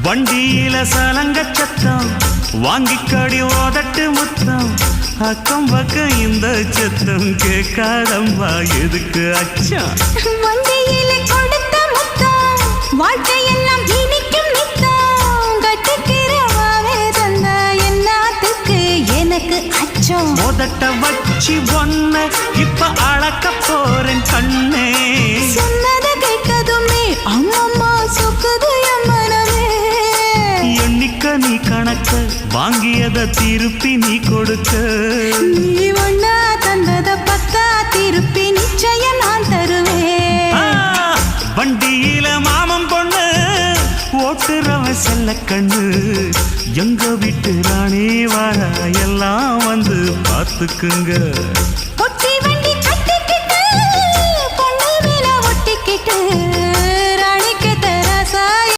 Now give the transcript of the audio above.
வண்டியில சலங்க சத்தம் வாங்கிக்கடி ஓதட்டு முத்தம் அக்கம் பக்கம் இந்த சத்தம் கேட்காதம்மா எதுக்கு அச்சம் வண்டியில கொடுத்த முத்தம் வாழ்க்கையெல்லாம் இனிக்கும் நித்தம் கட்டுக்கிறவாவே தந்த என்னத்துக்கு எனக்கு அச்சம் ஓதட்ட வச்சு ஒன்ன இப்ப அளக்க போறேன் கண்ணே சொன்னதை கேட்கதுமே அம்மம்மா சொக்குது என் மனமே எண்ணிக்க நீ கணக்க வாங்கியத திருப்பி நீ கொடுக்க நீ ஒன்னா தந்தத பத்தா திருப்பி நிச்சயம் நான் தருவேன் வண்டியில மாமன் பொண்ணு ஓட்டுறவன் செல்ல கண்ணு எங்க வீட்டு ராணி வார எல்லாம் வந்து பார்த்துக்குங்க ஒட்டி